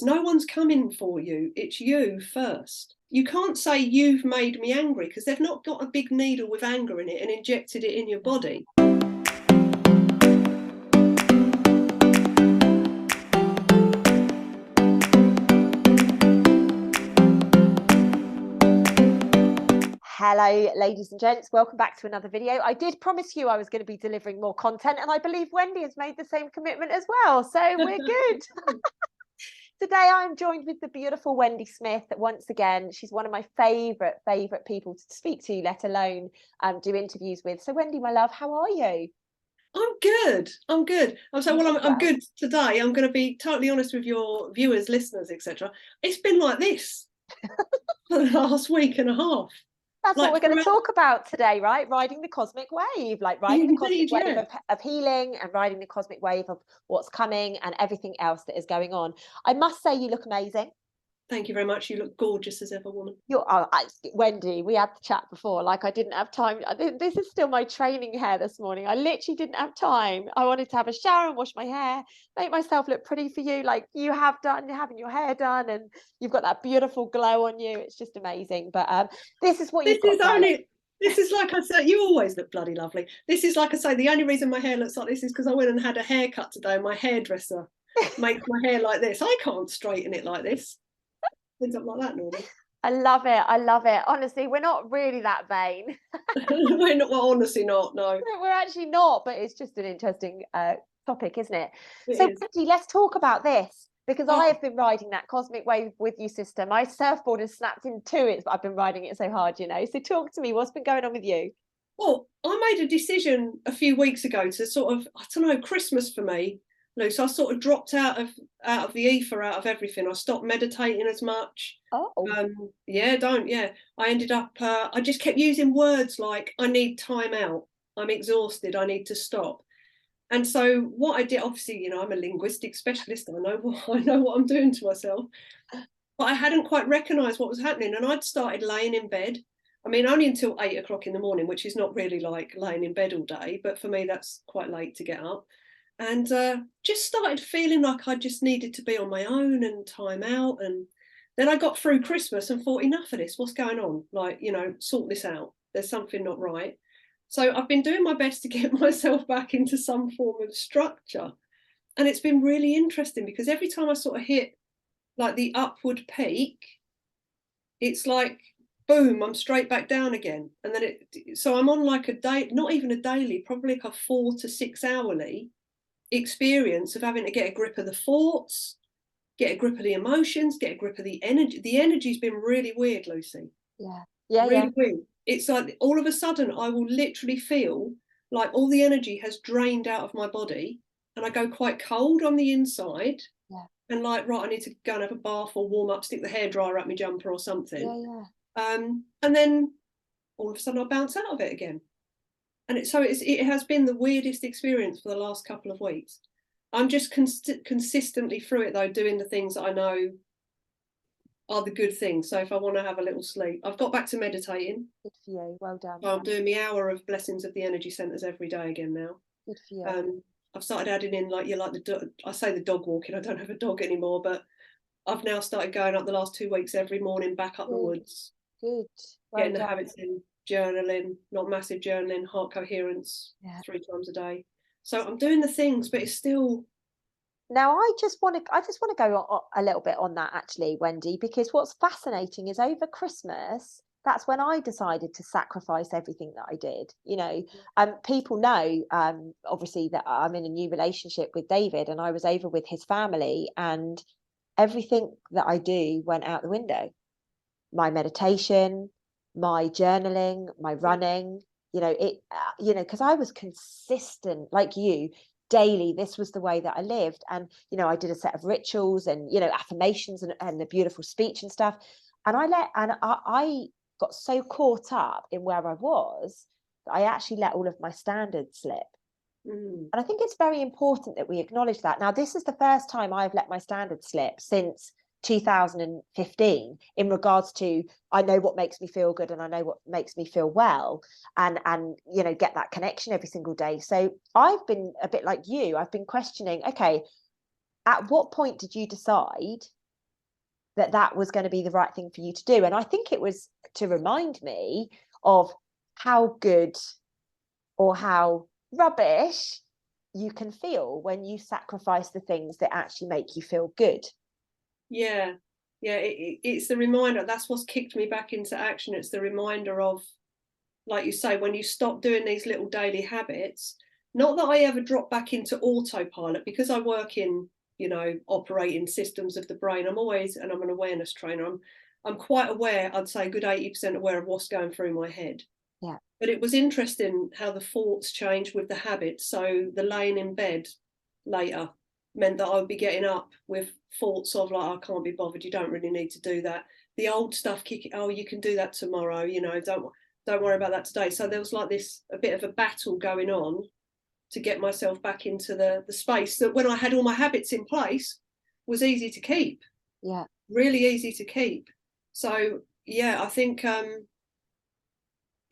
No one's coming for you. It's you first. You can't say you've made me angry because they've not got a big needle with anger in it and injected it in your body. Hello, ladies and gents. Welcome back to another video. I did promise you I was going to be delivering more content, and I believe Wendy has made the same commitment as well. So we're good. Today I'm joined with the beautiful Wendy Smith. Once again, she's one of my favourite people to speak to, let alone do interviews with. So Wendy, my love, how are you? I'm good. I'm good. I'm good today. I'm going to be totally honest with your viewers, listeners, etc. It's been like this for the last week and a half. That's what we're going to talk about today, right? Riding the cosmic wave, like riding the cosmic wave of healing and riding the cosmic wave of what's coming and everything else that is going on. I must say you look amazing. Thank you very much. You look gorgeous as ever, woman. Wendy, we had the chat before. Like, I didn't have time. This is still my training hair this morning. I literally didn't have time. I wanted to have a shower and wash my hair, make myself look pretty for you, like you have done. You're having your hair done, and you've got that beautiful glow on you. It's just amazing. But this is what you've got. This is like I said, you always look bloody lovely. This is like I say, the only reason my hair looks like this is because I went and had a haircut today. My hairdresser makes my hair like this. I can't straighten it like this. Ends up like that normally. I love it. I love it. Honestly, we're not really that vain. We're not. Well, honestly, not. No, we're actually not. But it's just an interesting topic, isn't it? So, Wendy, let's talk about this, because I have been riding that cosmic wave with you, sister. My surfboard has snapped in two. I've been riding it so hard, you know. So, talk to me. What's been going on with you? Well, I made a decision a few weeks ago to sort of, I don't know, Christmas for me. So I sort of dropped out of the ether, out of everything. I stopped meditating as much. Oh. I ended up, I just kept using words like, I need time out. I'm exhausted. I need to stop. And so what I did, obviously, you know, I'm a linguistic specialist. I know what I'm doing to myself. But I hadn't quite recognised what was happening. And I'd started laying in bed. I mean, only until 8 o'clock in the morning, which is not really like laying in bed all day. But for me, that's quite late to get up. And just started feeling like I just needed to be on my own and time out. And then I got through Christmas and thought, enough of this. What's going on? Like, you know, sort this out. There's something not right. So I've been doing my best to get myself back into some form of structure. And it's been really interesting because every time I sort of hit like the upward peak, it's like, boom, I'm straight back down again. And then so I'm on like a day, not even a daily, probably like a 4 to 6 hourly experience of having to get a grip of the thoughts, get a grip of the emotions, get a grip of the energy. The energy's been really weird, Lucy. Really weird. It's like all of a sudden I will literally feel like all the energy has drained out of my body and I go quite cold on the inside. And like, right, I need to go and have a bath or warm up, stick the hairdryer up my jumper or something. And then all of a sudden I bounce out of it again. And it has been the weirdest experience for the last couple of weeks. I'm just consistently through it though, doing the things that I know are the good things. So if I want to have a little sleep, I've got back to meditating. Good for you. Well done. So I'm doing my hour of blessings of the energy centers every day again now. Good for you. I've started adding in I say the dog walking. I don't have a dog anymore, but I've now started going up the last 2 weeks every morning back up the woods. Good. Getting the habits in. Journaling, not massive journaling, heart coherence 3 times a day. So I'm doing the things, but it's still. Now I just want to go a little bit on that actually, Wendy, because what's fascinating is over Christmas, that's when I decided to sacrifice everything that I did. You know, people know obviously that I'm in a new relationship with David, and I was over with his family, and everything that I do went out the window. My meditation, my journaling, my running, you know, because I was consistent like you daily. This was the way that I lived. And, you know, I did a set of rituals and, you know, affirmations and the beautiful speech and stuff. And I got so caught up in where I was that I actually let all of my standards slip. And I think it's very important that we acknowledge that. Now, this is the first time I've let my standards slip since 2015 in regards to, I know what makes me feel good and I know what makes me feel well, and you know, get that connection every single day. So I've been a bit like you. I've been questioning, okay, at what point did you decide that was going to be the right thing for you to do. And I think it was to remind me of how good or how rubbish you can feel when you sacrifice the things that actually make you feel good. Yeah, it's the reminder. That's what's kicked me back into action. It's the reminder of, like you say, when you stop doing these little daily habits, not that I ever drop back into autopilot, because I work in, operating systems of the brain. I'm an awareness trainer. I'm quite aware, I'd say a good 80% aware of what's going through my head. Yeah. But it was interesting how the thoughts changed with the habits. So the laying in bed later meant that I would be getting up with thoughts of like, I can't be bothered, you don't really need to do that. The old stuff kicking, oh, you can do that tomorrow, don't worry about that today. So there was like a bit of a battle going on to get myself back into the space that, when I had all my habits in place, was easy to keep. Yeah. Really easy to keep. So yeah, I think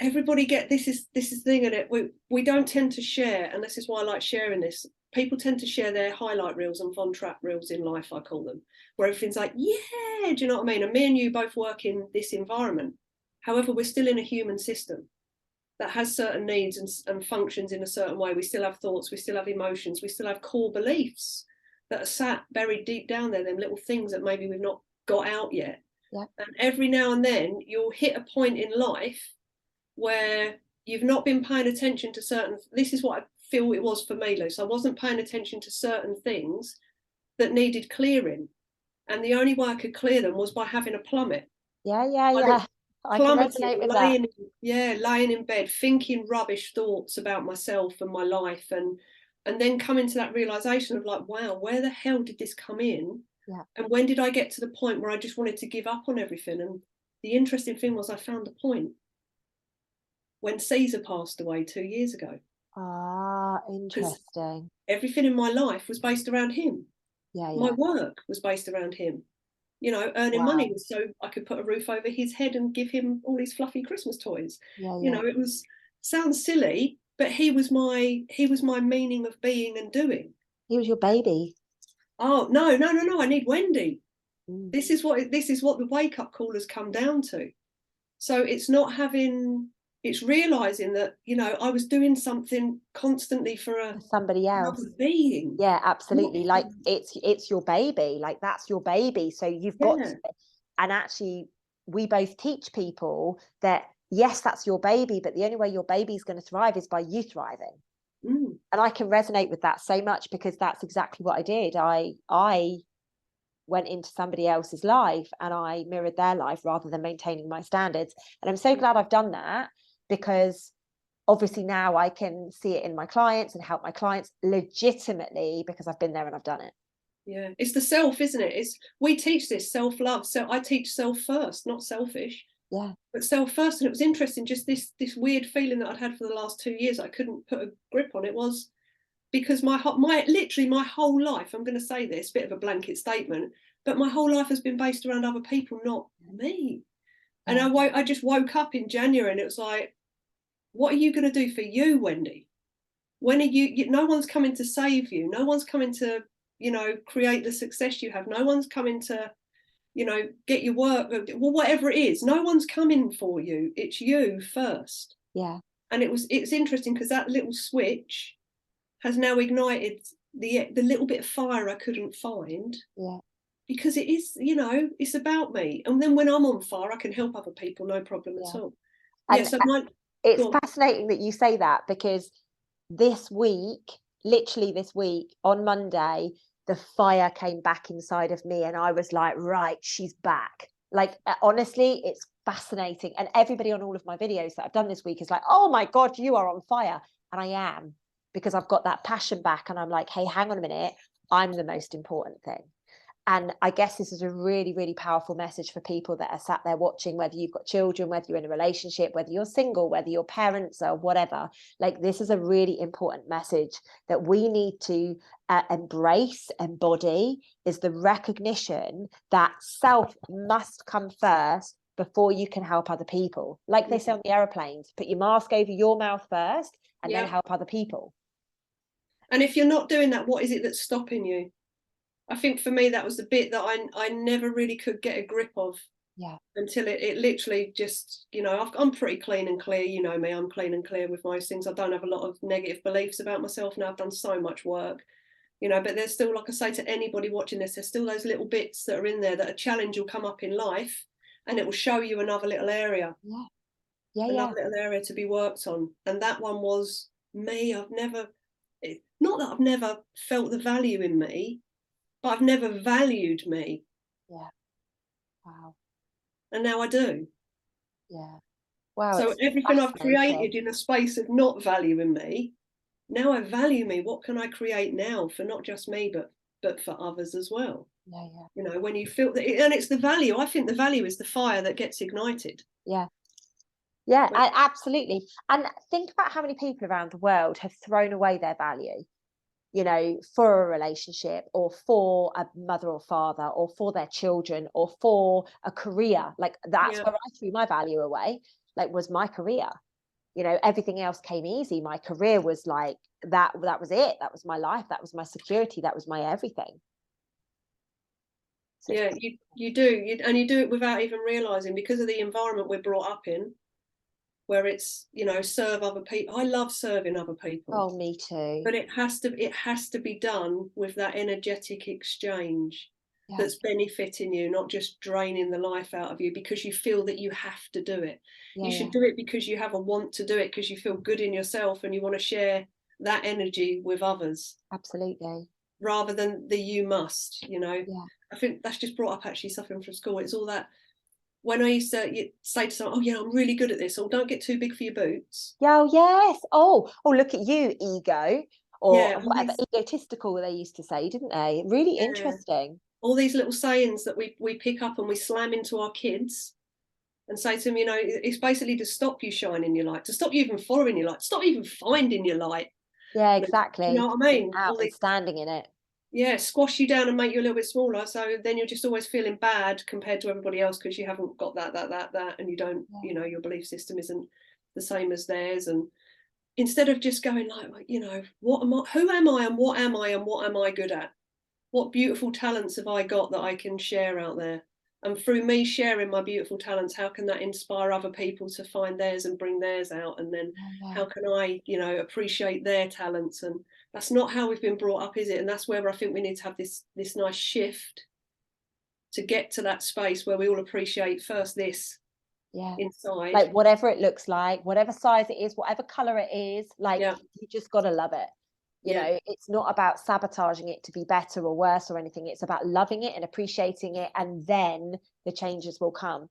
everybody this is the thing in it. We don't tend to share, and this is why I like sharing this. People tend to share their highlight reels and Von Trapp reels in life, I call them, where everything's like, yeah, do you know what I mean? And me and you both work in this environment. However, we're still in a human system that has certain needs and functions in a certain way. We still have thoughts, we still have emotions, we still have core beliefs that are sat buried deep down there, them little things that maybe we've not got out yet. Yeah. And every now and then you'll hit a point in life where you've not been paying attention to certain, this is what I feel it was for me, Luce. I wasn't paying attention to certain things that needed clearing. And the only way I could clear them was by having a plummet. Yeah. I can resonate with that. Laying in bed, thinking rubbish thoughts about myself and my life, and then coming to that realization of like, wow, where the hell did this come in? Yeah. And when did I get to the point where I just wanted to give up on everything? And the interesting thing was I found the point when Caesar passed away 2 years ago. Ah, interesting. Everything in my life was based around him. Yeah. My work was based around him. Earning money was so I could put a roof over his head and give him all these fluffy Christmas toys. Yeah. It was, sounds silly, but he was my meaning of being and doing. He was your baby. Oh no, I need Wendy. Mm. This is what the wake up call has come down to. So it's realizing that I was doing something constantly for somebody else, another being. Yeah, absolutely. Like it's your baby, like that's your baby, so you've got to, and actually we both teach people that yes, that's your baby, but the only way your baby's going to thrive is by you thriving. And I can resonate with that so much, because that's exactly what I did. I went into somebody else's life and I mirrored their life rather than maintaining my standards. And I'm so glad I've done that, because obviously now I can see it in my clients and help my clients legitimately, because I've been there and I've done it. Yeah, it's the self, isn't it? We teach this self-love. So I teach self first, not selfish. Yeah. But self first. And it was interesting, just this weird feeling that I'd had for the last 2 years, I couldn't put a grip on it, was because literally my whole life, I'm going to say this, bit of a blanket statement, but my whole life has been based around other people, not me. And I just woke up in January and it was like, what are you going to do for you, Wendy? When are no one's coming to save you. No one's coming to, create the success you have. No one's coming to, get your work, well, whatever it is. No one's coming for you. It's you first. Yeah. And it's interesting because that little switch has now ignited the little bit of fire I couldn't find. Yeah. Because it is, it's about me. And then when I'm on fire, I can help other people, no problem at all. And it's fascinating that you say that, because literally this week on Monday, the fire came back inside of me and I was like, right, she's back. Like, honestly, it's fascinating. And everybody on all of my videos that I've done this week is like, oh my God, you are on fire. And I am, because I've got that passion back and I'm like, hey, hang on a minute, I'm the most important thing. And I guess this is a really, really powerful message for people that are sat there watching, whether you've got children, whether you're in a relationship, whether you're single, whether your parents or whatever. Like, this is a really important message that we need to embrace, embody, is the recognition that self must come first before you can help other people. Like they say on the aeroplanes, put your mask over your mouth first and then help other people. And if you're not doing that, what is it that's stopping you? I think for me that was the bit that I never really could get a grip of. Yeah. Until it literally just, you know, I'm pretty clean and clear, you know me, I'm clean and clear with most things. I don't have a lot of negative beliefs about myself now. I've done so much work, you know, but there's still, like I say to anybody watching this, there's still those little bits that are in there that a challenge will come up in life, and it will show you another little area, Yeah. Yeah. another little area to be worked on. And that one was me. Not that I've never felt the value in me, but I've never valued me. Yeah. Wow. And now I do. Yeah. Wow, So it's everything I've fascinating. created in a space of not valuing me, now I value me. What can I create now for not just me, but for others as well? Yeah. Yeah. You know, when you feel that, and it's the value. I think the value is the fire that gets ignited. Yeah. Yeah, When, absolutely. And think about how many people around the world have thrown away their value, you know, for a relationship or for a mother or father or for their children or for a career. Like that's yeah, where I threw my value away, like was my career. You know, everything else came easy. My career was like that was it. That was my life. That was my security. That was my everything. So yeah, you do, and you do it without even realizing, because of the environment we're brought up in, where it's, you know, serve other people. I love serving other people, oh, me too. but it has to be done with that energetic exchange Yeah. that's benefiting you, not just draining the life out of you because you feel that you have to do it. Yeah. You Yeah. should do it because you have a want to do it, because you feel good in yourself and you want to share that energy with others, Absolutely. rather than the you must, you know. Yeah. I think that's just brought up actually something from school. It's all that, when I used to say to someone, oh yeah, I'm really good at this, or don't get too big for your boots. Yeah, oh, yes. Oh, look at you, ego, or Yeah, all whatever, these, egotistical they used to say, didn't they? Really yeah, interesting. all these little sayings that we pick up and we slam into our kids and say to them, you know, it's basically to stop you shining your light, to stop you even following your light, to stop you even finding your light. Yeah, Do you exactly. know what I Getting mean? out All and these, standing in it. yeah, squash you down and make you a little bit smaller. So then you're just always feeling bad compared to everybody else because you haven't got that, and you don't, Yeah. you know, your belief system isn't the same as theirs. And instead of just going like, you know, what am I, who am I, and what am I, and what am I good at? What beautiful talents have I got that I can share out there? And through me sharing my beautiful talents, how can that inspire other people to find theirs and bring theirs out? And then Yeah, yeah. how can I, you know, appreciate their talents? And that's not how we've been brought up, is it? And that's where I think we need to have this nice shift to get to that space where we all appreciate first this Yeah. inside. Like whatever it looks like, whatever size it is, whatever color it is, like Yeah, you just got to love it. You yeah, know, it's not about sabotaging it to be better or worse or anything. It's about loving it and appreciating it, and then the changes will come.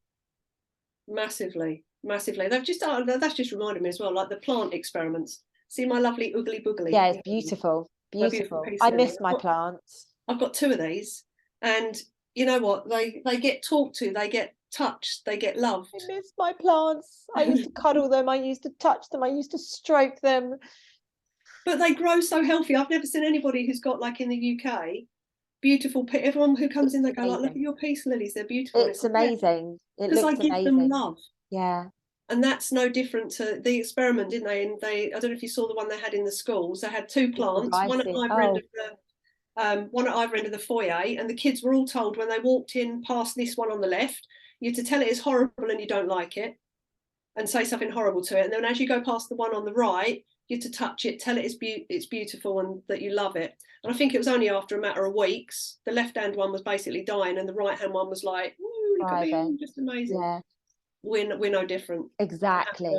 massively, massively. That's just reminded me as well, like the plant experiments. See my lovely oogly boogly, Yeah, it's you know, beautiful. my beautiful Beautiful. peace I lily. miss my plants. I've got two of these, and you know what? They get talked to, they get touched, they get I loved. miss my plants. I used to cuddle them. I used to touch them. I used to stroke them. But they grow so healthy. I've never seen anybody who's got, like in the UK, beautiful. Everyone who comes in, It's they go like, "Look at amazing. your peace lilies, they're beautiful." And It's it's like, yeah, amazing. It because I looks give them amazing. love. Yeah. And that's no different to the experiment, didn't they? And I don't know if you saw the one they had in the schools. They had two With the plants, one at rices. either end Oh, of one at either end of the foyer, and the kids were all told when they walked in past this one on the left, you had to tell it it's horrible and you don't like it, and say something horrible to it. And then as you go past the one on the right, you have to touch it, tell it it's beautiful and that you love it. And I think it was only after a matter of weeks, the left hand one was basically dying, and the right hand one was like, "Ooh, look at me, thriving. I'm just amazing." Yeah. We're no different. We have to, Exactly.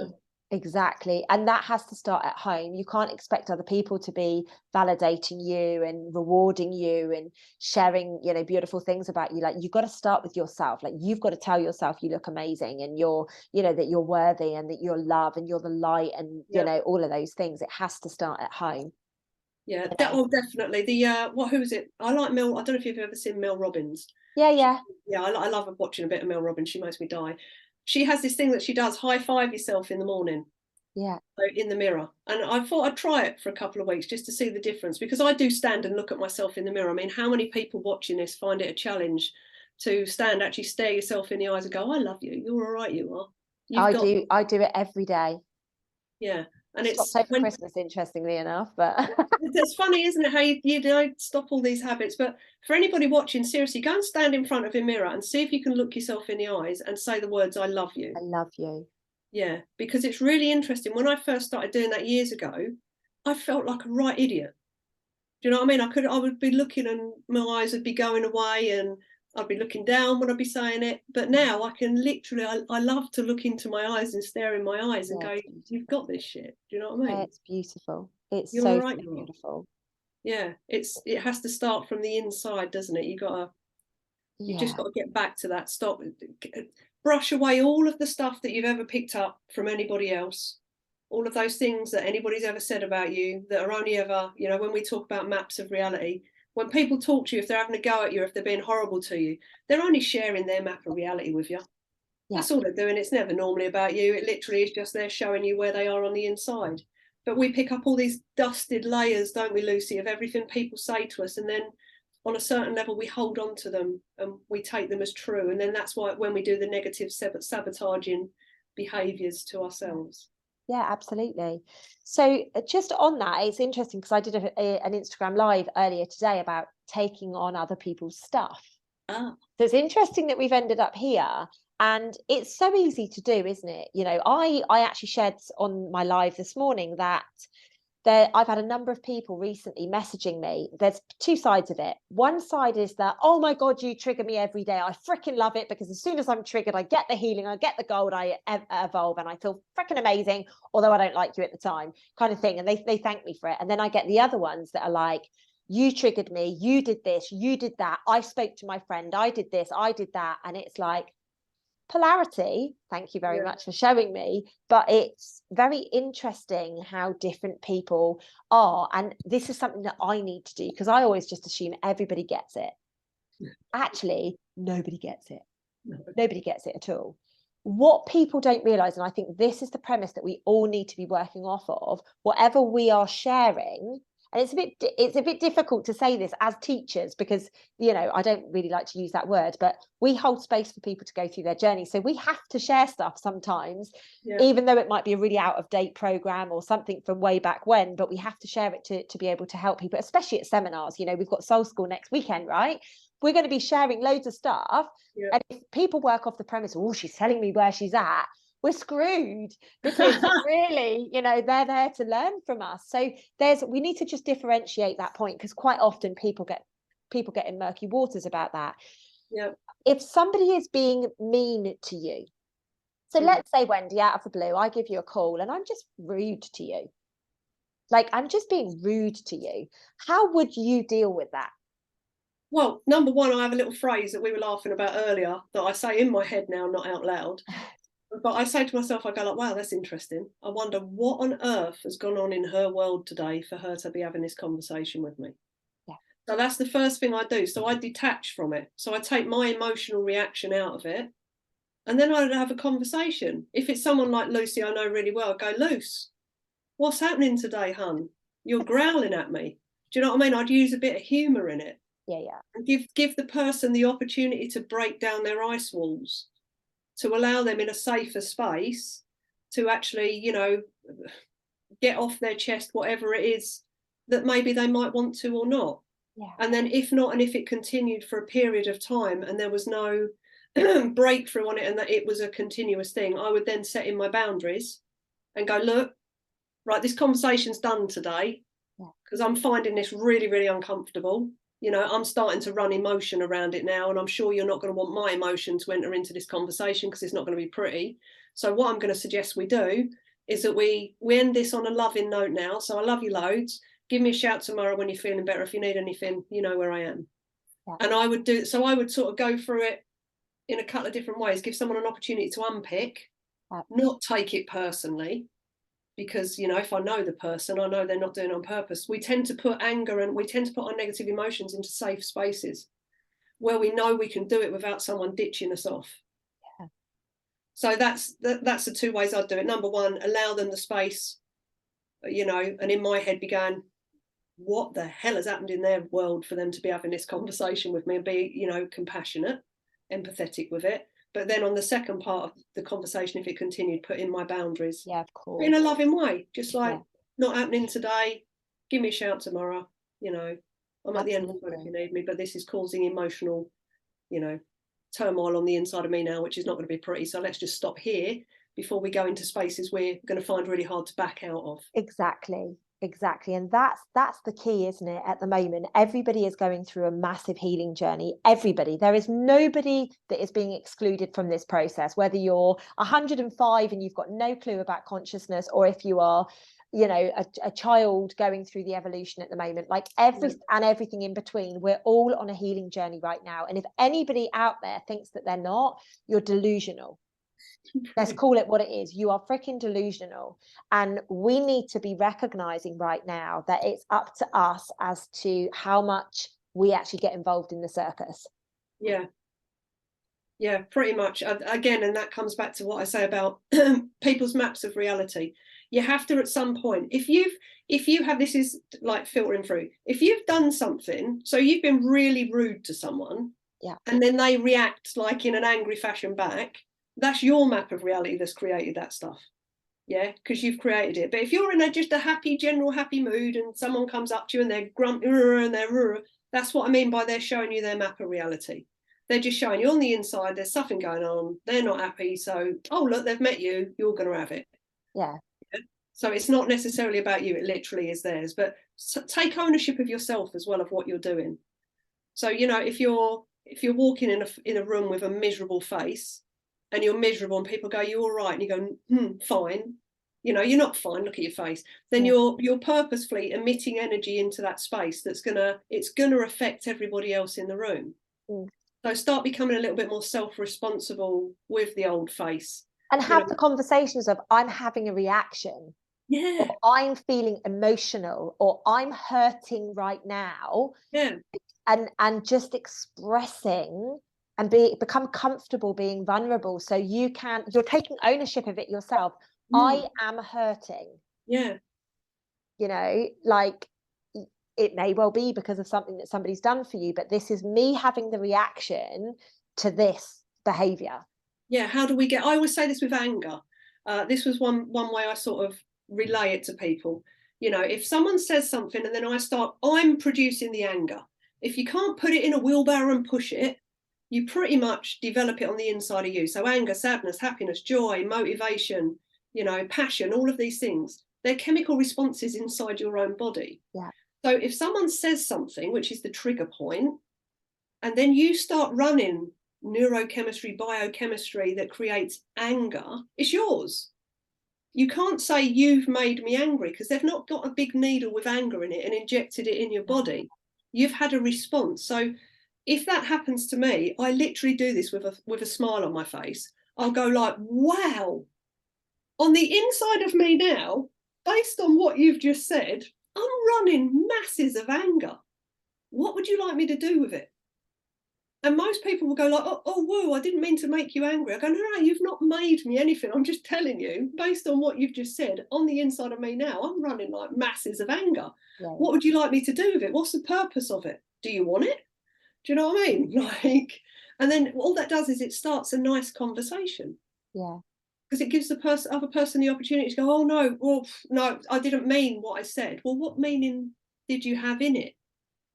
Exactly. And that has to start at home. You can't expect other people to be validating you and rewarding you and sharing, you know, beautiful things about you. Like you've got to start with yourself. Like you've got to tell yourself you look amazing and you're, you know, that you're worthy and that you're loved and you're the light and, you yeah, know, all of those things. It has to start at home, yeah. you know. Oh, definitely. The who is it? I like Mel. I don't know if you've ever seen Mel Robbins. Yeah, She, yeah, yeah, I love watching a bit of Mel Robbins. She makes me die. She has this thing that she does: high five yourself in the morning, yeah. in the mirror. And I thought I'd try it for a couple of weeks just to see the difference, because I do stand and look at myself in the mirror. I mean, how many people watching this find it a challenge to stand, actually stare yourself in the eyes and go, "I love you. You're all right. You are. You've got." I do it every day. Yeah. And Stopped it's over when Christmas, interestingly enough, but it's funny, isn't it, how you don't stop all these habits. But for anybody watching, seriously, go and stand in front of a mirror and see if you can look yourself in the eyes and say the words, I love you. I love you. Yeah, because it's really interesting. When I first started doing that years ago, I felt like a right idiot. Do you know what I mean? I would be looking and my eyes would be going away and I'd be looking down when I'd be saying it. But now I can literally, I love to look into my eyes and stare in my eyes and Yeah, go, it's you've beautiful. got this shit. Do you know what I Yeah, mean? it's beautiful. It's You're so, right, so you are. beautiful. Yeah, it has to start from the inside, doesn't it? You've just Yeah, got to get back to that. Stop, brush away all of the stuff that you've ever picked up from anybody else, all of those things that anybody's ever said about you that are only ever, when we talk about maps of reality, when people talk to you, if they're having a go at you, if they're being horrible to you, they're only sharing their map of reality with you. yeah, That's all they're doing. It's never normally about you. It literally is just they're showing you where they are on the inside. But we pick up all these dusted layers, don't we, Lucy, of everything people say to us. And then on a certain level, we hold on to them and we take them as true. And then that's why when we do the negative sabotaging behaviors to ourselves. yeah, absolutely. So just on that, it's interesting because I did an Instagram live earlier today about taking on other people's stuff. Ah, So it's interesting that we've ended up here, and it's so easy to do, isn't it? I actually shared on my live this morning that I've had a number of people recently messaging me. There's two sides of it. One side is that, oh my God, you trigger me every day. I freaking love it because as soon as I'm triggered, I get the healing, I get the gold, I evolve, and I feel freaking amazing, although I don't like you at the time, kind of thing. And they thank me for it. And then I get the other ones that are like, you triggered me, you did this, you did that. I spoke to my friend, I did this, I did that. And it's like, polarity, thank you very yeah, much for showing me, but it's very interesting how different people are, and this is something that I need to do because I always just assume everybody gets it. Actually, nobody gets it. no, Nobody gets it at all. What people don't realize, and I think this is the premise that we all need to be working off of, whatever we are sharing, and it's a bit difficult to say this as teachers because I don't really like to use that word, but we hold space for people to go through their journey, so we have to share stuff sometimes, yeah, even though it might be a really out of date program or something from way back when, but we have to share it to be able to help people, especially at seminars. We've got Soul School next weekend, right? We're going to be sharing loads of stuff, yeah. and if people work off the premise, oh, she's telling me where she's at, we're screwed because really, they're there to learn from us. So we need to just differentiate that point because quite often people get in murky waters about that. Yeah. If somebody is being mean to you, so let's say, Wendy, out of the blue, I give you a call and I'm just rude to you. Like, I'm just being rude to you. How would you deal with that? Well, number one, I have a little phrase that we were laughing about earlier that I say in my head now, not out loud. But I say to myself, I go like, wow, that's interesting. I wonder what on earth has gone on in her world today for her to be having this conversation with me. Yeah. So that's the first thing I do. So I detach from it. So I take my emotional reaction out of it. And then I'd have a conversation. If it's someone like Lucy I know really well, I go, Luce, what's happening today, hun? You're growling at me. Do you know what I mean? I'd use a bit of humour in it. Yeah. And give the person the opportunity to break down their ice walls, to allow them in a safer space to actually, get off their chest whatever it is that maybe they might want to or not. Yeah. And then if not, and if it continued for a period of time and there was no breakthrough on it and that it was a continuous thing, I would then set in my boundaries and go, look, right, this conversation's done today because I'm finding this really, really uncomfortable. I'm starting to run emotion around it now, and I'm sure you're not going to want my emotion to enter into this conversation because it's not going to be pretty. So what I'm going to suggest we do is that we end this on a loving note now. So I love you loads. Give me a shout tomorrow when you're feeling better. If you need anything, you know where I am. Yeah. And I would sort of go through it in a couple of different ways. Give someone an opportunity to unpick, not take it personally. Because if I know the person, I know they're not doing it on purpose. We tend to put anger and we tend to put our negative emotions into safe spaces where we know we can do it without someone ditching us off. Yeah. So that's the two ways I'd do it. Number one, allow them the space, and in my head be going, what the hell has happened in their world for them to be having this conversation with me, and be compassionate, empathetic with it. But then on the second part of the conversation, if it continued, put in my boundaries. Yeah, of course. In a loving way, just like, not happening today, give me a shout tomorrow, you know, I'm at the end of the phone if you need me, but this is causing emotional, you know, turmoil on the inside of me now, which is not going to be pretty. So let's just stop here before we go into spaces we're going to find really hard to back out of. Exactly. And that's the key, isn't it? At the moment, everybody is going through a massive healing journey. Everybody. There is nobody that is being excluded from this process, whether you're 105 and you've got no clue about consciousness, or if you are, you know, a child going through the evolution at the moment, like everything in between. We're all on a healing journey right now. And if anybody out there thinks that they're not, you're delusional. Let's call it what it is. You are freaking delusional. And we need to be recognizing right now that it's up to us as to how much we actually get involved in the circus. Yeah, pretty much. Again, and that comes back to what I say about people's maps of reality. You have to, at some point, if you have, this is like filtering through, if you've done something, so you've been really rude to someone, and then they react like in an angry fashion back, that's your map of reality that's created that stuff. Yeah, because you've created it. But if you're in just a happy, general happy mood, and someone comes up to you and they're grumpy and they're, that's what I mean by they're showing you their map of reality. They're just showing you on the inside there's something going on, they're not happy, so, oh look, they've met you, you're going to have it. Yeah. So it's not necessarily about you, it literally is theirs. But take ownership of yourself as well, of what you're doing. So, you know, if you're walking in a room with a miserable face, and you're miserable and people go, you all right? And you go, fine. You know, you're not fine, look at your face. Then you're purposefully emitting energy into that space it's gonna affect everybody else in the room. So start becoming a little bit more self-responsible with the old face. And have the conversations of, I'm having a reaction. Yeah. Or I'm feeling emotional, or I'm hurting right now. Yeah. And just expressing and become comfortable being vulnerable, so you're taking ownership of it yourself. I am hurting. Yeah. You know, like, it may well be because of something that somebody's done for you, but this is me having the reaction to this behavior. Yeah. How do we get, I always say this with anger. This was one way I sort of relay it to people. You know, if someone says something and then I'm producing the anger. If you can't put it in a wheelbarrow and push it, you pretty much develop it on the inside of you. So anger, sadness, happiness, joy, motivation, you know, passion, all of these things, they're chemical responses inside your own body. Yeah. So if someone says something, which is the trigger point, and then you start running neurochemistry, biochemistry that creates anger, it's yours. You can't say you've made me angry, because they've not got a big needle with anger in it and injected it in your body. You've had a response. So if that happens to me, I literally do this with a smile on my face. I'll go like, wow, on the inside of me now, based on what you've just said, I'm running masses of anger. What would you like me to do with it? And most people will go like, oh, whoa, I didn't mean to make you angry. I go, no, you've not made me anything. I'm just telling you, based on what you've just said, on the inside of me now, I'm running like masses of anger. Right. What would you like me to do with it? What's the purpose of it? Do you want it? Do you know what I mean? Like, and then all that does is it starts a nice conversation. Yeah. Because it gives the other person the opportunity to go, oh no, well, no, I didn't mean what I said. Well, what meaning did you have in it?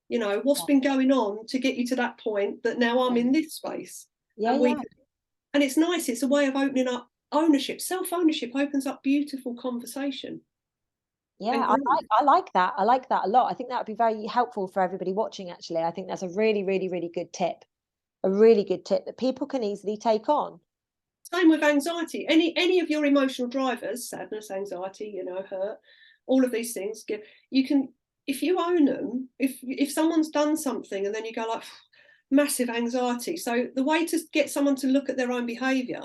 You know, what's been going on to get you to that point that now I'm in this space? And it's nice. It's a way of opening up ownership. Self-ownership opens up beautiful conversation. Yeah, I like that. I like that a lot. I think that would be very helpful for everybody watching, actually. I think that's a really, really, really good tip. A really good tip that people can easily take on. Same with anxiety. Any of your emotional drivers, sadness, anxiety, you know, hurt, all of these things, you can, if you own them, if someone's done something and then you go like, massive anxiety. So the way to get someone to look at their own behaviour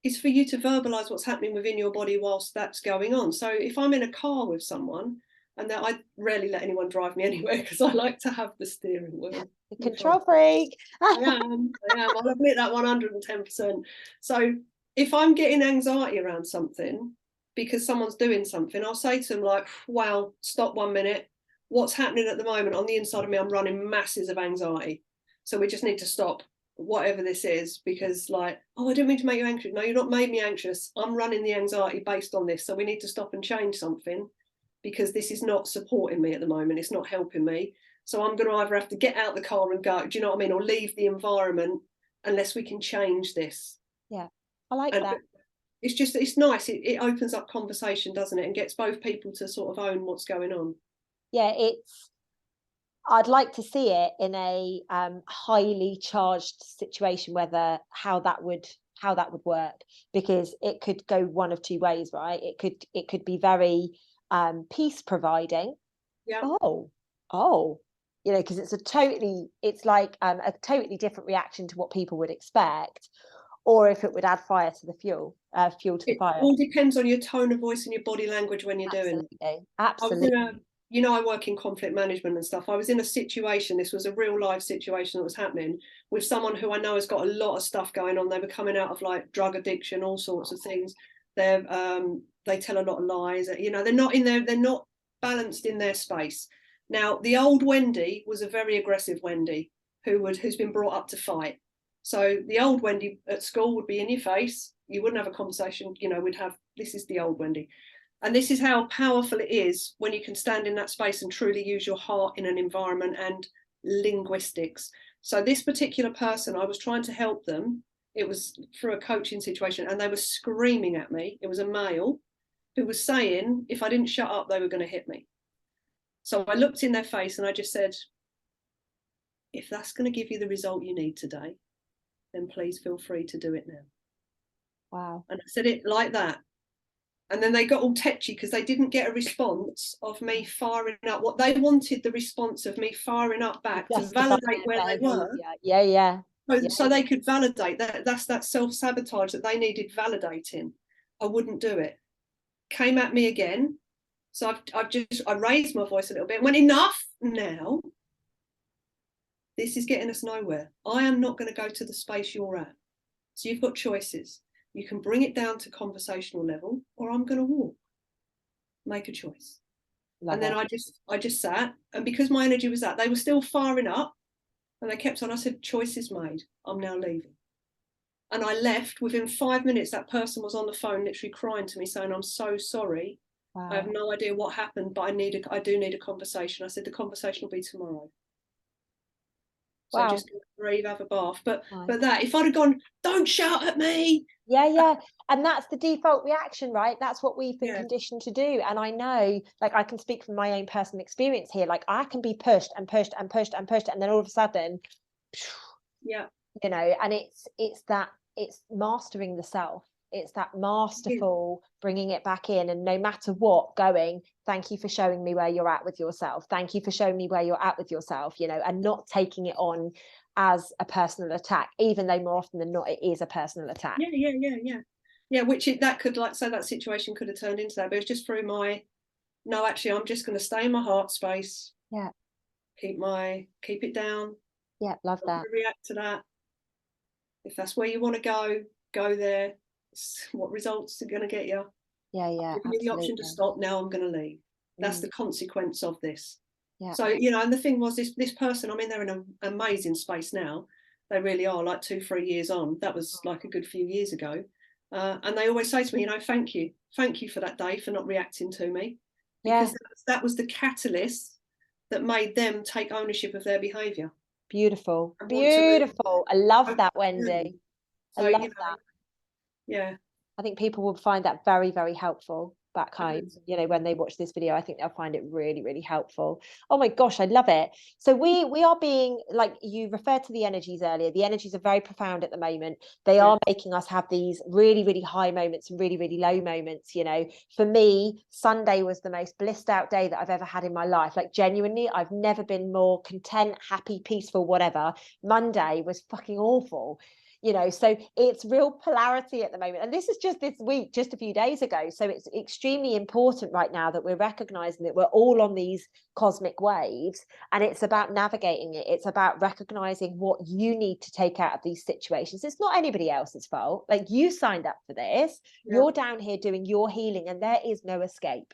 is for you to verbalize what's happening within your body whilst that's going on. So if I'm in a car with someone, and I rarely let anyone drive me anywhere because I like to have the steering wheel. Control freak. I am. I'll admit that 110%. So if I'm getting anxiety around something because someone's doing something, I'll say to them like, wow, stop 1 minute. What's happening at the moment on the inside of me? I'm running masses of anxiety. So we just need to stop. whatever this is, because like, oh, I didn't mean to make you anxious. No, you're not made me anxious. I'm running the anxiety based on this. So we need to stop and change something, because this is not supporting me at the moment. It's not helping me. So I'm going to either have to get out the car and go, do you know what I mean? Or leave the environment unless we can change this. Yeah, I like And that. it's just, it's nice. It opens up conversation, doesn't it? And gets both people to sort of own what's going on. Yeah, I'd like to see it in a highly charged situation, whether how that would work, because it could go one of two ways, right? It could be very peace providing. Yeah. Oh, because it's like a totally different reaction to what people would expect, or if it would add fire to the fuel to the It fire. all depends on your tone of voice and your body language when you're doing it. I was in a, I work in conflict management and stuff. I was in a situation, this was a real life situation that was happening with someone who I know has got a lot of stuff going on. They were coming out of like drug addiction, all sorts of things. They tell a lot of lies. They're not balanced in their space. Now, the old Wendy was a very aggressive Wendy who's been brought up to fight. So the old Wendy at school would be in your face. You wouldn't have a conversation. We'd have, this is the old Wendy. And this is how powerful it is when you can stand in that space and truly use your heart in an environment and linguistics. So this particular person, I was trying to help them. It was through a coaching situation, and they were screaming at me. It was a male who was saying, if I didn't shut up, they were going to hit me. So I looked in their face and I just said, if that's going to give you the result you need today, then please feel free to do it now. Wow. And I said it like that. And then they got all tetchy because they didn't get a response of me firing up. What they wanted, the response of me firing up back to validate where they were. Yeah. So they could validate that. That's that self-sabotage that they needed validating. I wouldn't do it. Came at me again. So I raised my voice a little bit and went, enough now. This is getting us nowhere. I am not going to go to the space you're at. So you've got choices. You can bring it down to conversational level, or I'm going to walk. Make a choice. And then I just sat, and because my energy was that, they were still firing up, and they kept on. I said, choice is made. I'm now leaving. And I left. Within 5 minutes, that person was on the phone, literally crying to me, saying, I'm so sorry. Wow. I have no idea what happened, but I do need a conversation. I said, the conversation will be tomorrow. So wow. Just breathe, have a bath. But that, if I'd have gone, don't shout at me. Yeah. And that's the default reaction, right? That's what we've been conditioned to do. And I know, like, I can speak from my own personal experience here. Like, I can be pushed and pushed and pushed and pushed. And then all of a sudden, and it's mastering the self. It's that masterful bringing it back in, and no matter what, going, thank you for showing me where you're at with yourself. Thank you for showing me where you're at with yourself, and not taking it on as a personal attack, even though more often than not, it is a personal attack. Yeah, which that could, like, so that situation could have turned into that, but it's just through no, actually, I'm just going to stay in my heart space. Yeah. Keep it down. Yeah, love that. React to that. If that's where you want to go there. What results are going to get you? Yeah. Give me the option to stop. Now I'm going to leave. That's the consequence of this. Yeah. So and the thing was, this person, I mean, they're in an amazing space now. They really are, like 2-3 years on. That was like a good few years ago. And they always say to me, thank you for that day, for not reacting to me, because that was the catalyst that made them take ownership of their behaviour. Beautiful. I love that, Wendy. So, I love that. Yeah. I think people will find that very, very helpful back home. When they watch this video, I think they'll find it really, really helpful. Oh my gosh, I love it. So we are being, like, you referred to the energies earlier. The energies are very profound at the moment. They are making us have these really, really high moments and really, really low moments. For me, Sunday was the most blissed out day that I've ever had in my life. Like, genuinely, I've never been more content, happy, peaceful, whatever. Monday was fucking awful. So it's real polarity at the moment. And this is just this week, just a few days ago. So it's extremely important right now that we're recognizing that we're all on these cosmic waves, and it's about navigating it. It's about recognizing what you need to take out of these situations. It's not anybody else's fault. Like, you signed up for this. You're down here doing your healing, and there is no escape.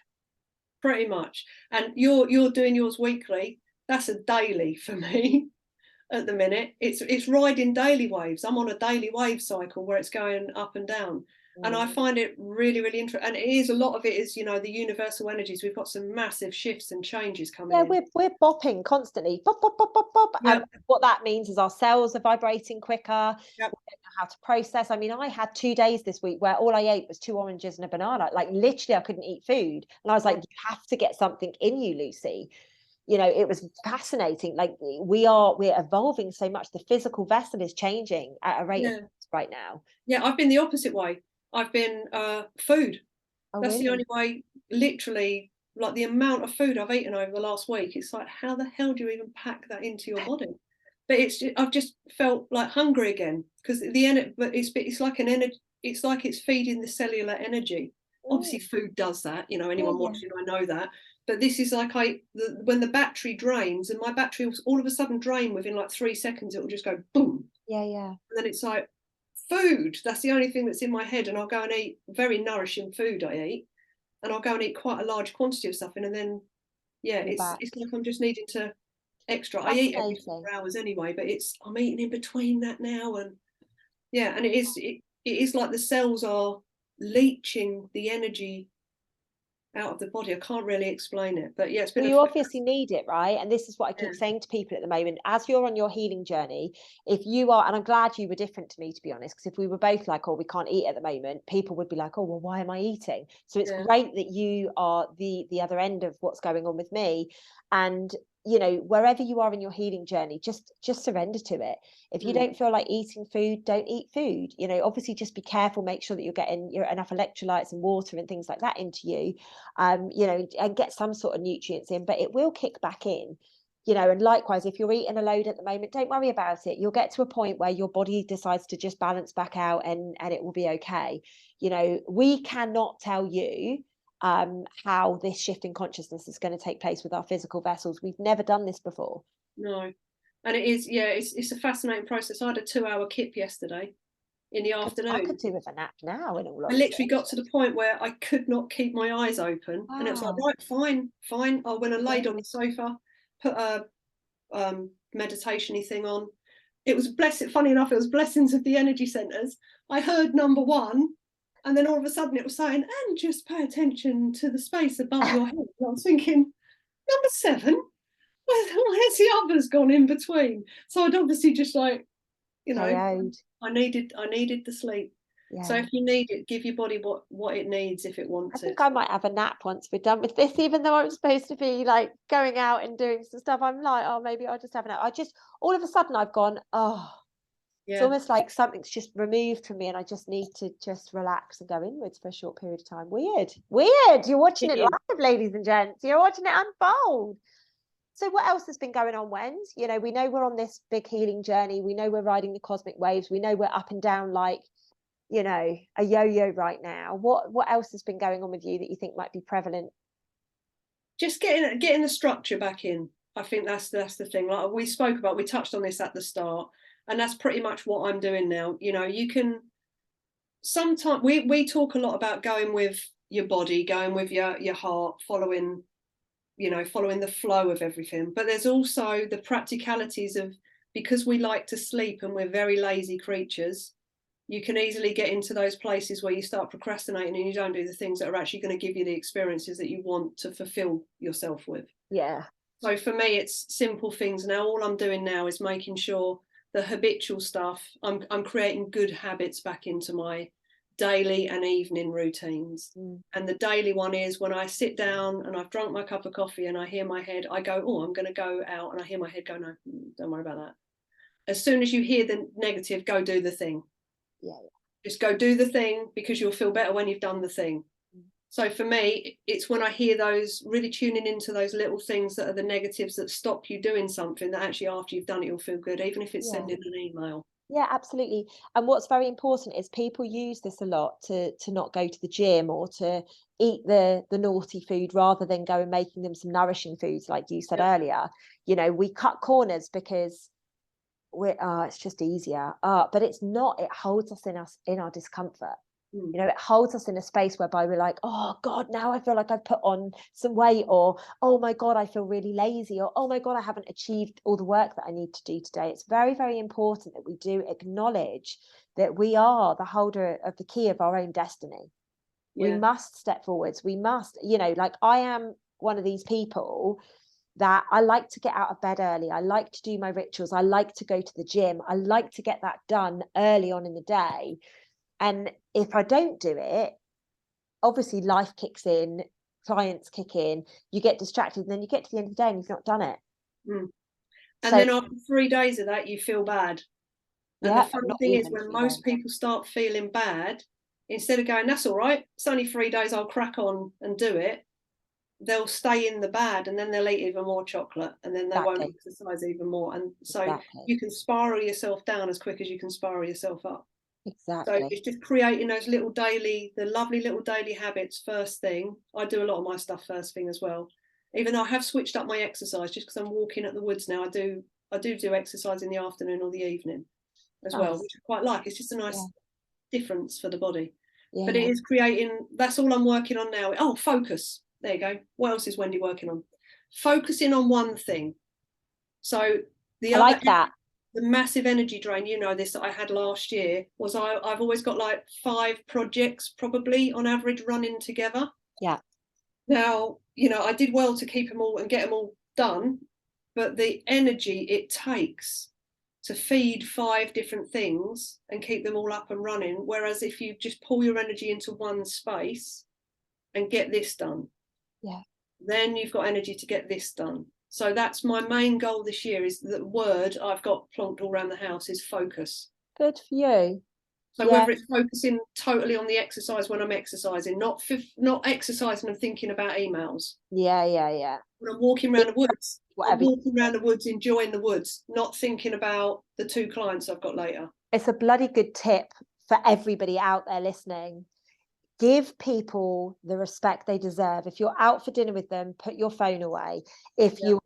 Pretty much. And you're doing yours weekly. That's a daily for me. at the minute. It's riding daily waves. I'm on a daily wave cycle where it's going up and down. And I find it really, really interesting. And it is, a lot of it is, you know, the universal energies. We've got some massive shifts and changes coming Yeah, in. we're bopping constantly, bop, bop, bop, bop, bop. And Yep. what that means is our cells are vibrating quicker. Yep. We don't know how to process. I mean, I had 2 days this week where all I ate was 2 oranges and a banana. Like literally, I couldn't eat food. And I was like, you have to get something in you, Lucy. You know, it was fascinating. Like we're evolving so much. The physical vessel is changing at a rate of right now. Yeah, I've been the opposite way. I've been food. Oh, That's the really? only way, literally, like the amount of food I've eaten over the last week. It's like, how the hell do you even pack that into your body? But I've just felt like hungry again, because the energy, but it's like an energy, it's like it's feeding the cellular energy. Obviously, food does that, you know, anyone watching, I know that. But this is like when the battery drains, and my battery will all of a sudden drain within like 3 seconds, it will just go boom. Yeah, yeah. And then it's like, food, that's the only thing that's in my head. And I'll go and eat very nourishing food, I eat, and I'll go and eat quite a large quantity of something, and then it's like I'm just needing to extra. I eat every 4 hours anyway, but I'm eating in between that now. And and it is like the cells are leaching the energy out of the body. I can't really explain it, but yeah, it's been Well, you obviously need it, right? And this is what I keep saying to people at the moment. As you're on your healing journey, if you are, and I'm glad you were different to me, to be honest, because if we were both like, oh, we can't eat at the moment, people would be like, oh, well, why am I eating? So it's great that you are the other end of what's going on with me. And you know, wherever you are in your healing journey, just surrender to it. If you don't feel like eating food, don't eat food. You know, obviously just be careful, make sure that you're getting enough electrolytes and water and things like that into you, you know, and get some sort of nutrients in, but it will kick back in. You know, and likewise, if you're eating a load at the moment, don't worry about it. You'll get to a point where your body decides to just balance back out, and it will be okay. You know, we cannot tell you how this shift in consciousness is going to take place with our physical vessels. We've never done this before. No. And it is, it's a fascinating process. I had a 2-hour kip yesterday in the afternoon. I could do with a nap now, in all I literally got to the point where I could not keep my eyes open. And it was like, right, fine. I went and laid on the sofa, put a meditation-y thing on. It was funny enough, it was blessings of the energy centers. I heard number 1, and then all of a sudden it was saying, and just pay attention to the space above your head. And I was thinking, number 7? Where's the others gone in between? So I'd obviously just like, you know, I needed the sleep. So if you need it, give your body what it needs if it wants it. I think I might have a nap once we're done with this, even though I'm supposed to be like going out and doing some stuff. I'm like, oh, maybe I'll just have a nap. All of a sudden I've gone, oh, it's almost like something's just removed from me, and I just need to just relax and go inwards for a short period of time. Weird. You're watching it live, ladies and gents. You're watching it unfold. So what else has been going on, Wendy? You know, we know we're on this big healing journey. We know we're riding the cosmic waves. We know we're up and down like, you know, a yo-yo right now. What else has been going on with you that you think might be prevalent? Just getting the structure back in. I think that's the thing. Like we touched on this at the start, and that's pretty much what I'm doing now. You know, you can sometimes we talk a lot about going with your body, going with your heart, following the flow of everything. But there's also the practicalities of, because we like to sleep and we're very lazy creatures, you can easily get into those places where you start procrastinating and you don't do the things that are actually going to give you the experiences that you want to fulfill yourself with. Yeah. So for me, it's simple things. Now, all I'm doing now is making sure the habitual stuff, I'm creating good habits back into my daily and evening routines. And the daily one is when I sit down and I've drunk my cup of coffee and I hear my head, I go, oh, I'm going to go out, and I hear my head go, no, don't worry about that. As soon as you hear the negative, go do the thing. Just go do the thing, because you'll feel better when you've done the thing. So for me, it's when I hear those, really tuning into those little things that are the negatives that stop you doing something, that actually after you've done it, you'll feel good, even if it's sending an email. Yeah, absolutely. And what's very important is people use this a lot to not go to the gym or to eat the naughty food, rather than go and making them some nourishing foods, like you said earlier. You know, we cut corners because it's just easier, but it's not. It holds us in our discomfort. Mm. You know, it holds us in a space whereby we're like, oh God, now I feel like I've put on some weight, or oh my God, I feel really lazy, or oh my God, I haven't achieved all the work that I need to do today. It's very, very important that we do acknowledge that we are the holder of the key of our own destiny. We Yeah. must step forwards. We must, you know, like I am one of these people that I like to get out of bed early. I like to do my rituals. I like to go to the gym. I like to get that done early on in the day. And if I don't do it, obviously life kicks in, clients kick in, you get distracted, and then you get to the end of the day and you've not done it. Mm. And So then after 3 days of that, you feel bad. And the yeah, funny not thing is, even when 3 days. most people start feeling bad, instead of going, that's all right, it's only 3 days, I'll crack on and do it, they'll stay in the bad, and then they'll eat even more chocolate, and then they won't Exactly. exercise even more. And so Exactly. you can spiral yourself down as quick as you can spiral yourself up. So Exactly. it's just creating those little daily, the lovely little daily habits first thing. I do a lot of my stuff first thing as well. Even though I have switched up my exercise just because I'm walking at the woods now, I do exercise in the afternoon or the evening as well, Nice. which I quite like. It's just a Yeah. nice difference for the body. Yeah. But it Yeah. is creating, that's all I'm working on now. Oh, focus. There you go. What else is Wendy working on? Focusing on one thing. So the I other, like that. the massive energy drain, you know, this that I had last year was I've always got like 5 projects probably on average running together. Yeah. Now, you know, I did well to keep them all and get them all done, but the energy it takes to feed 5 different things and keep them all up and running. Whereas if you just pull your energy into one space and get this done, Yeah. then you've got energy to get this done. So that's my main goal this year, is the word I've got plonked all around the house is focus. Good for you. So Yeah. whether it's focusing totally on the exercise when I'm exercising, not exercising and thinking about emails. Yeah. Yeah. Yeah. When I'm walking around the woods, I'm Whatever. walking around the woods, enjoying the woods, not thinking about the 2 clients I've got later. It's a bloody good tip for everybody out there listening. Give people the respect they deserve. If you're out for dinner with them, put your phone away. If Yeah. you're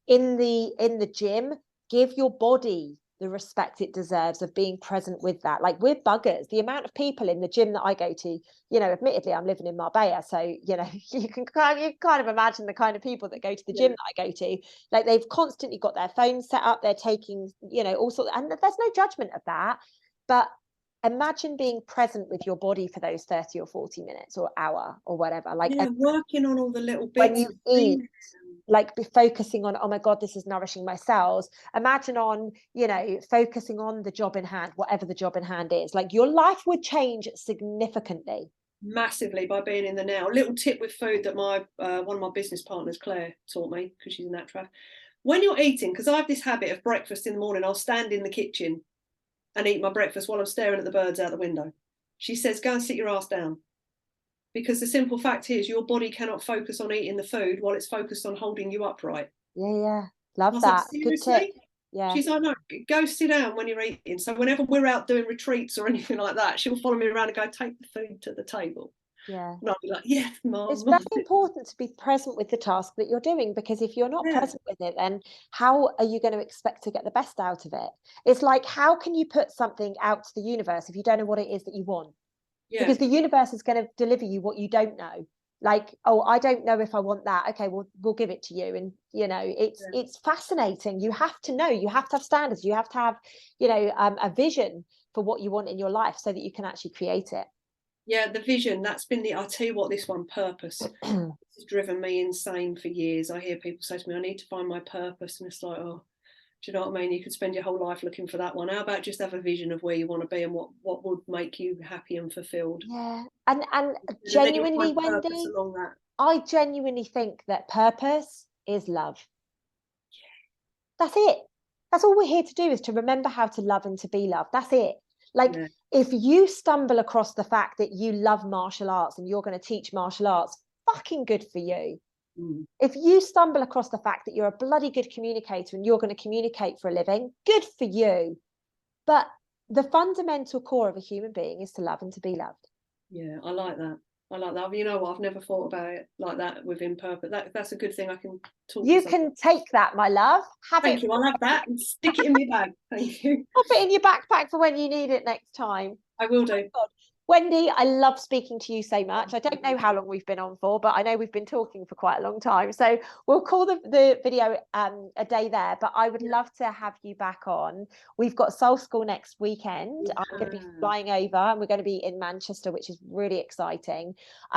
in the gym, give your body the respect it deserves of being present with that. Like, we're buggers. The amount of people in the gym that I go to, you know, admittedly I'm living in Marbella, so you know, you kind of imagine the kind of people that go to the gym that I go to. Like, they've constantly got their phones set up, they're taking, you know, all sorts, and there's no judgment of that. But imagine being present with your body for those 30 or 40 minutes or hour or whatever. Like, Yeah, working on all the little when bits you of eat, things. like, be focusing on, oh my God, this is nourishing my cells. Imagine on, you know, focusing on the job in hand, whatever the job in hand is. Like, your life would change significantly. Massively by being in the now. Little tip with food that my one of my business partners, Claire, taught me, because she's a naturopath. When you're eating, because I have this habit of breakfast in the morning, I'll stand in the kitchen and eat my breakfast while I'm staring at the birds out the window. She says, go and sit your ass down. Because the simple fact is, your body cannot focus on eating the food while it's focused on holding you upright. Yeah, yeah. And I Love was like, that. Good tip. seriously? Yeah. She's like, no, go sit down when you're eating. So whenever we're out doing retreats or anything like that, she'll follow me around and go, take the food to the table. Yeah. And I'll be like, yes, It's mum. very important to be present with the task that you're doing, because if you're not Yeah, present with it, then how are you going to expect to get the best out of it? It's like, how can you put something out to the universe if you don't know what it is that you want? yeah, Because the universe is going to deliver you what you don't know. Like, oh, I don't know if I want that. Okay, we'll give it to you. And you know, yeah. it's fascinating. You have to know, you have to have standards, you have to have, you know, a vision for what you want in your life so that you can actually create it. Yeah, the vision, that's been I'll tell you what, this one, purpose, has driven me insane for years. I hear people say to me, I need to find my purpose. And it's like, oh, do you know what I mean? You could spend your whole life looking for that one. How about just have a vision of where you want to be and what would make you happy and fulfilled? Yeah. And And then you'll genuinely, find purpose Wendy, along that. I genuinely think that purpose is love. That's it. That's all we're here to do, is to remember how to love and to be loved. That's it. Like, Yeah. if you stumble across the fact that you love martial arts and you're going to teach martial arts, fucking good for you. Mm. If you stumble across the fact that you're a bloody good communicator and you're going to communicate for a living, good for you. But the fundamental core of a human being is to love and to be loved. Yeah, I like that. I like that. You know what? I've never thought about it like that within purpose. That's a good thing. I can talk to You someone. can take that, my love. Have Thank it. you. I'll have that and stick it in my bag. Thank you. Pop it in your backpack for when you need it next time. I will Oh my do. God. Wendy, I love speaking to you so much. I don't know how long we've been on for, but I know we've been talking for quite a long time. So we'll call the video a day there, but I would love to have you back on. We've got Soul School next weekend. I'm going to be flying over and we're going to be in Manchester, which is really exciting.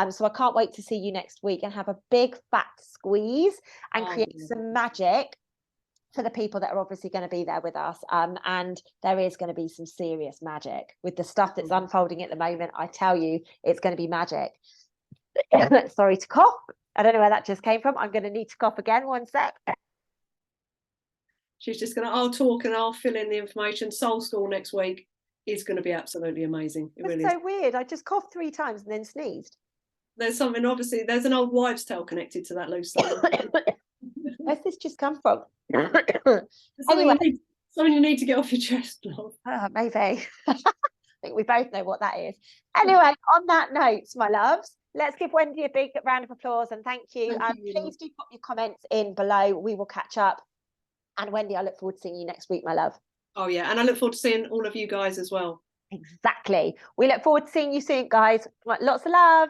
So I can't wait to see you next week and have a big fat squeeze and create some magic for the people that are obviously going to be there with us. And there is going to be some serious magic with the stuff that's unfolding at the moment. I tell you, it's going to be magic. Sorry to cough. I don't know where that just came from. I'm going to need to cough again. One sec. She's just going to, I'll talk and I'll fill in the information. Soul School next week is going to be absolutely amazing. It really so is. Weird. I just coughed 3 times and then sneezed. There's something, obviously, there's an old wives' tale connected to that, Lucy. Where's this just come from? Anyway, something you need to get off your chest, love. Maybe. I think we both know what that is. Anyway, on that note, my loves, let's give Wendy a big round of applause and thank you. Please do pop your comments in below. We will catch up. And Wendy, I look forward to seeing you next week, my love. Oh, yeah. And I look forward to seeing all of you guys as well. Exactly. We look forward to seeing you soon, guys. Lots of love.